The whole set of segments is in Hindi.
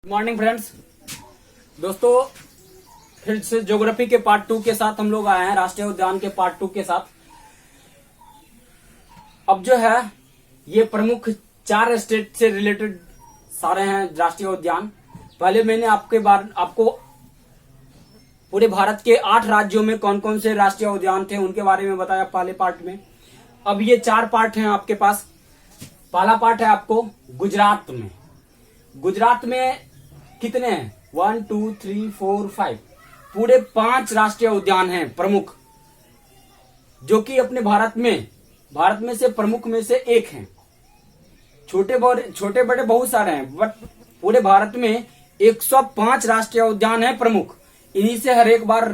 Good morning friends. दोस्तों, फिर से ज्योग्राफी के पार्ट 2 के साथ हम लोग आए हैं, राष्ट्रीय उद्यान के पार्ट 2 के साथ। अब जो है ये प्रमुख 4 स्टेट से रिलेटेड सारे हैं राष्ट्रीय उद्यान। पहले मैंने आपको पूरे भारत के 8 राज्यों में कौन कौन से राष्ट्रीय उद्यान थे उनके बारे में बताया पहले पार्ट में। अब ये 4 पार्ट हैं आपके पास। पहला पार्ट है आपको गुजरात में। गुजरात में कितने हैं? 1 2 3 4 5 पूरे 5 राष्ट्रीय उद्यान हैं प्रमुख, जो कि अपने भारत में से प्रमुख में से एक हैं। छोटे बड़े बहुत सारे हैं, बट पूरे भारत में 105 राष्ट्रीय उद्यान हैं प्रमुख। इन्हीं से हर एक बार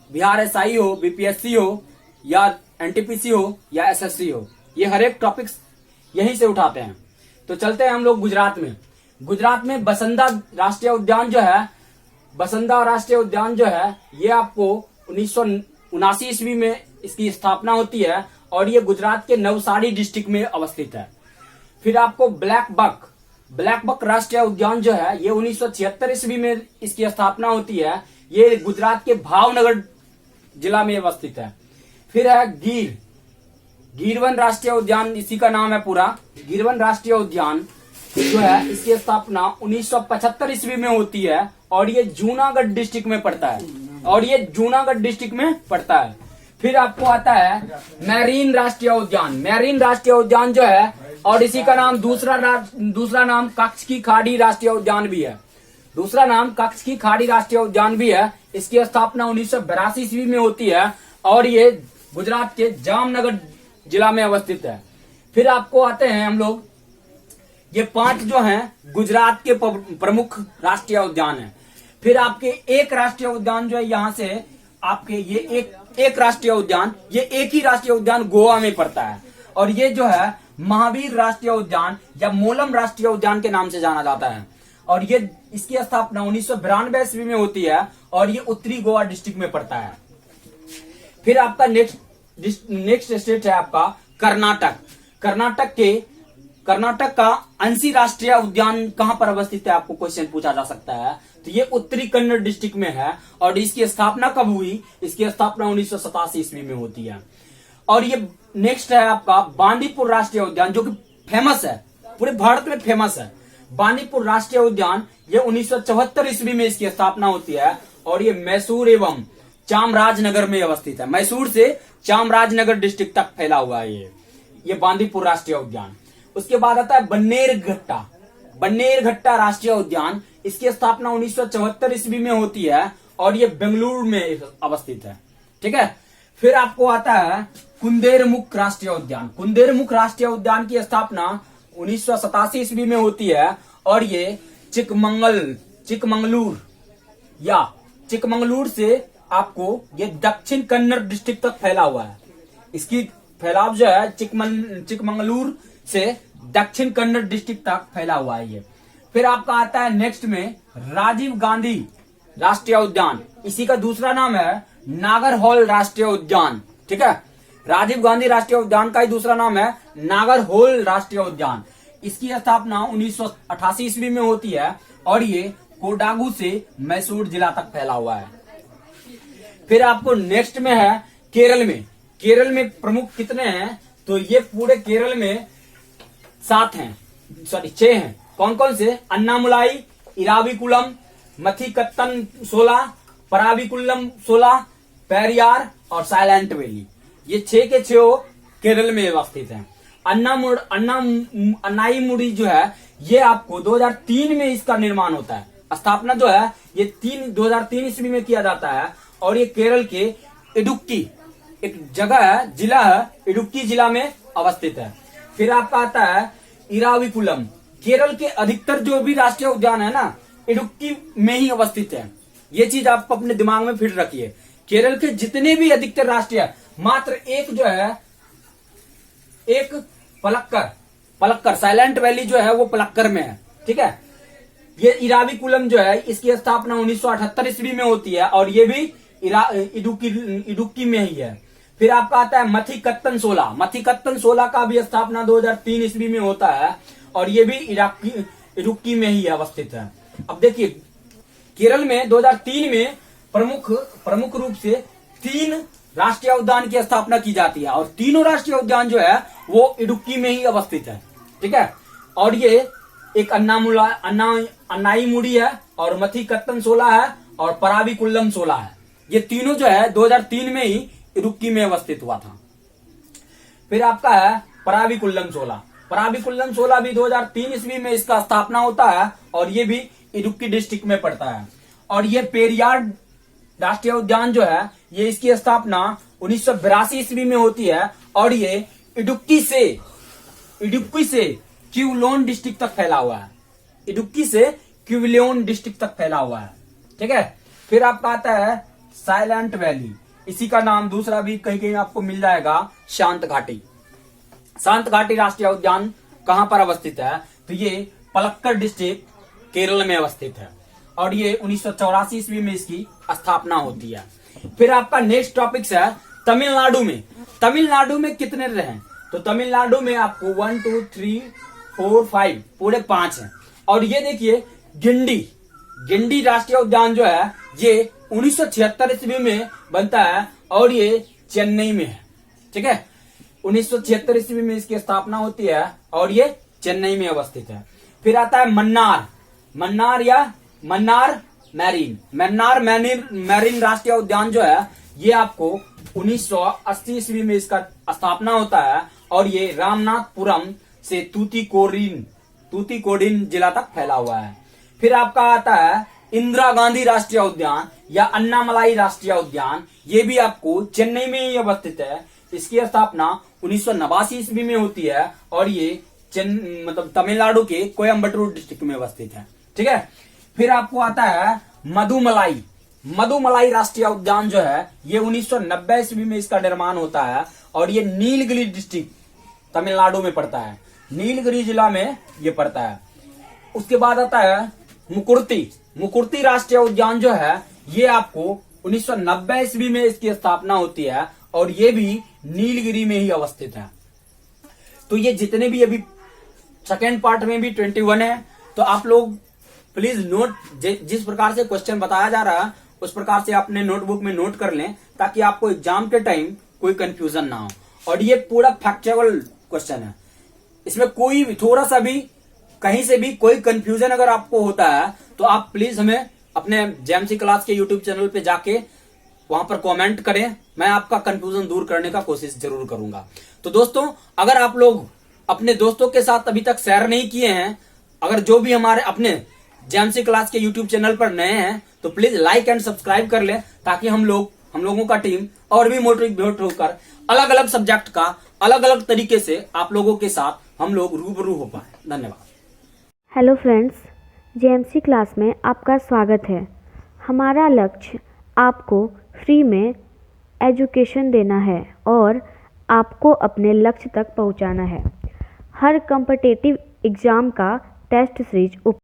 बिहार एसआई हो, बीपीएससी हो, या एनटीपीसी हो, या एसएससी हो, ये हर एक टॉपिक्स यहीं से उठाते हैं। तो चलते हैं हम लोग गुजरात में। गुजरात में बसंदा राष्ट्रीय उद्यान जो है ये आपको 1979 ईस्वी में इसकी स्थापना होती है और ये गुजरात के नवसारी डिस्ट्रिक्ट में अवस्थित है। फिर आपको ब्लैक बक राष्ट्रीय उद्यान जो है ये 1976 ईस्वी में इसकी स्थापना होती है। ये गुजरात के भावनगर जिला में अवस्थित है। फिर है गिरवन राष्ट्रीय उद्यान, इसी का नाम है पूरा। गिरवन राष्ट्रीय उद्यान जो है इसकी स्थापना 1975 ईस्वी में होती है और ये जूनागढ़ डिस्ट्रिक्ट में पड़ता है। फिर आपको आता है मैरीन राष्ट्रीय उद्यान जो है, और इसी का नाम दूसरा नाम कच्छ की खाड़ी राष्ट्रीय उद्यान भी है। इसकी स्थापना 1982 ईस्वी में होती है और ये गुजरात के जामनगर जिला में अवस्थित है। फिर आपको आते हैं हम लोग, ये 5 जो हैं गुजरात के प्रमुख राष्ट्रीय उद्यान हैं। फिर आपके एक राष्ट्रीय उद्यान जो है यहाँ से आपके ये एक राष्ट्रीय उद्यान, ये एक ही राष्ट्रीय उद्यान गोवा में पड़ता है और ये जो है महावीर राष्ट्रीय उद्यान या मोलम राष्ट्रीय उद्यान के नाम से जाना जाता है। और ये इसकी स्थापना 1992 ईस्वी में होती है और ये उत्तरी गोवा डिस्ट्रिक्ट में पड़ता है। फिर आपका नेक्स्ट स्टेट है आपका कर्नाटक का अंसी राष्ट्रीय उद्यान कहां पर अवस्थित है, आपको क्वेश्चन पूछा जा सकता है। तो ये उत्तरी कन्नड़ डिस्ट्रिक्ट में है और इसकी स्थापना कब हुई? इसकी स्थापना 1987 ईस्वी में होती है। और ये नेक्स्ट है आपका बांदीपुर राष्ट्रीय उद्यान, जो कि फेमस है, पूरे भारत में फेमस है। बांदीपुर राष्ट्रीय उद्यान ये 1974 ईस्वी में इसकी स्थापना होती है और ये मैसूर एवं चामराजनगर में अवस्थित है। मैसूर से चामराजनगर डिस्ट्रिक्ट तक फैला हुआ है ये बांदीपुर राष्ट्रीय उद्यान। उसके बाद आता है बन्नेरघट्टा राष्ट्रीय उद्यान। इसकी स्थापना 1974 ईस्वी में होती है और ये बेंगलुरु में अवस्थित है। ठीक है। फिर आपको आता है कुंदेरमुख राष्ट्रीय उद्यान की स्थापना 1987 ईस्वी में होती है और ये चिकमंगलूर से आपको ये दक्षिण कन्नड़ डिस्ट्रिक्ट तक फैला हुआ है। इसकी फैलाव जो है चिकमंगलूर से दक्षिण कन्नड़ डिस्ट्रिक्ट तक फैला हुआ है ये। फिर आपका आता है नेक्स्ट में राजीव गांधी राष्ट्रीय उद्यान। इसी का दूसरा नाम है नागरहोल राष्ट्रीय उद्यान। ठीक है। राजीव गांधी राष्ट्रीय उद्यान का ही दूसरा नाम है नागरहोल राष्ट्रीय उद्यान। इसकी स्थापना 1988 ईस्वी में होती है और ये कोडागू से मैसूर जिला तक फैला हुआ है। फिर आपको नेक्स्ट में है केरल में प्रमुख कितने हैं? तो ये पूरे केरल में 6 हैं। कौन कौन से? अन्नामुलाई, इराविकुलम, मथिकत्तन 16, पराविकुलम 16, पेरियार और साइलेंट वैली। ये 6 के 6 केरल में अवस्थित हैं। अन्नाईमुड़ी जो है ये आपको 2003 में इसका निर्माण होता है। स्थापना जो है ये 2003 ईस्वी में किया जाता है और ये केरल के इडुक्की एक जगह है, जिला है, इडुक्की जिला में अवस्थित है। फिर आपका आता है इराविकुलम। केरल के अधिकतर जो भी राष्ट्रीय उद्यान है ना, इडुक्की में ही अवस्थित है। ये चीज आपको अपने दिमाग में फिट रखिए। केरल के जितने भी अधिकतर राष्ट्रीय, मात्र एक जो है, एक पलक्कर साइलेंट वैली जो है वो पलक्कर में है। ठीक है। ये इराविकुलम जो है इसकी स्थापना 1978 ईस्वी में होती है और ये भी इडुक्की में ही है। फिर आपका आता है मथिकत्तन 16 का भी स्थापना 2003 ईस्वी में होता है और ये भी इडुक्की में ही अवस्थित है। अब देखिए केरल में 2003 में प्रमुख रूप से 3 राष्ट्रीय उद्यान की स्थापना की जाती है और तीनों राष्ट्रीय उद्यान जो है वो इडुक्की में ही अवस्थित है। ठीक है, और ये एक अन्नाईमुडी है और मथिकत्तनसोला है और पराविकुल्लम है। ये तीनों जो है 2003 में ही इडुक्की में अवस्थित हुआ था। फिर आपका है पराविकुल्लम भी 2003 ईस्वी में इसका स्थापना होता है और ये भी इडुक्की डिस्ट्रिक्ट में पड़ता है। और ये पेरियार राष्ट्रीय उद्यान जो है ये इसकी स्थापना 1982 ईस्वी में होती है और ये इडुक्की से क्यूलोन डिस्ट्रिक्ट तक फैला हुआ है। इडुक्की से क्यूलोन डिस्ट्रिक्ट तक फैला हुआ है। ठीक है, फिर आपका आता है साइलेंट वैली, इसी का नाम दूसरा भी कहीं कहीं आपको मिल जाएगा, शांत घाटी। शांत घाटी राष्ट्रीय उद्यान कहां पर अवस्थित है? तो ये पलक्कड़ डिस्ट्रिक्ट केरल में अवस्थित है और ये 1984 ईस्वी में इसकी स्थापना होती है। फिर आपका नेक्स्ट टॉपिक है तमिलनाडु में कितने रहे? तो तमिलनाडु में आपको 1 2 3 4 5 पूरे 5 हैं। और ये देखिए गिंडी राष्ट्रीय उद्यान जो है ये 1976 ईस्वी में बनता है और ये चेन्नई में है। ठीक है, 1976 ईस्वी में इसकी स्थापना होती है और ये चेन्नई में अवस्थित है। फिर आता है मन्नार मैरीन राष्ट्रीय उद्यान जो है ये आपको 1980 ईस्वी में इसका स्थापना होता है और ये रामनाथपुरम से तूतीकोडिन जिला तक फैला हुआ है। फिर आपका आता है इंदिरा गांधी राष्ट्रीय उद्यान या अन्नामलाई राष्ट्रीय उद्यान, ये भी आपको चेन्नई में ही अवस्थित है। इसकी स्थापना 1989 ईस्वी में होती है और ये तमिलनाडु के कोयम्बटूर डिस्ट्रिक्ट में अवस्थित है। ठीक है, फिर आपको आता है मधुमलाई राष्ट्रीय उद्यान जो है ये 1990 ईस्वी में इसका निर्माण होता है और ये नीलगिरी डिस्ट्रिक्ट तमिलनाडु में पड़ता है, नीलगिरी जिला में ये पड़ता है। उसके बाद आता है मुकुर्ती राष्ट्रीय उद्यान जो है ये आपको 1990 ईस्वी में इसकी स्थापना होती है और ये भी नीलगिरी में ही अवस्थित है। तो ये जितने भी अभी सेकेंड पार्ट में भी 21 है, तो आप लोग प्लीज नोट, जिस प्रकार से क्वेश्चन बताया जा रहा है उस प्रकार से अपने नोटबुक में नोट कर लें ताकि आपको एग्जाम के टाइम कोई कंफ्यूजन ना हो। और ये पूरा फैक्चुअल क्वेश्चन है, इसमें कोई थोड़ा सा भी कहीं से भी कोई कंफ्यूजन अगर आपको होता है तो आप प्लीज हमें अपने जेएमसी क्लास के यूट्यूब चैनल पे जाके वहां पर कमेंट करें, मैं आपका कंफ्यूजन दूर करने का कोशिश जरूर करूंगा। तो दोस्तों, अगर आप लोग अपने दोस्तों के साथ अभी तक शेयर नहीं किए हैं, अगर जो भी हमारे अपने जेएमसी क्लास के यूट्यूब चैनल पर नए हैं तो प्लीज लाइक एंड सब्सक्राइब कर लें ताकि हम लोगों का टीम और भी मोटिवेट होकर अलग अलग सब्जेक्ट का अलग अलग तरीके से आप लोगों के साथ हम लोग रूबरू हो पाए। धन्यवाद। हेलो फ्रेंड्स, जेएमसी क्लास में आपका स्वागत है। हमारा लक्ष्य आपको फ्री में एजुकेशन देना है और आपको अपने लक्ष्य तक पहुंचाना है। हर कॉम्पिटिटिव एग्ज़ाम का टेस्ट सीरीज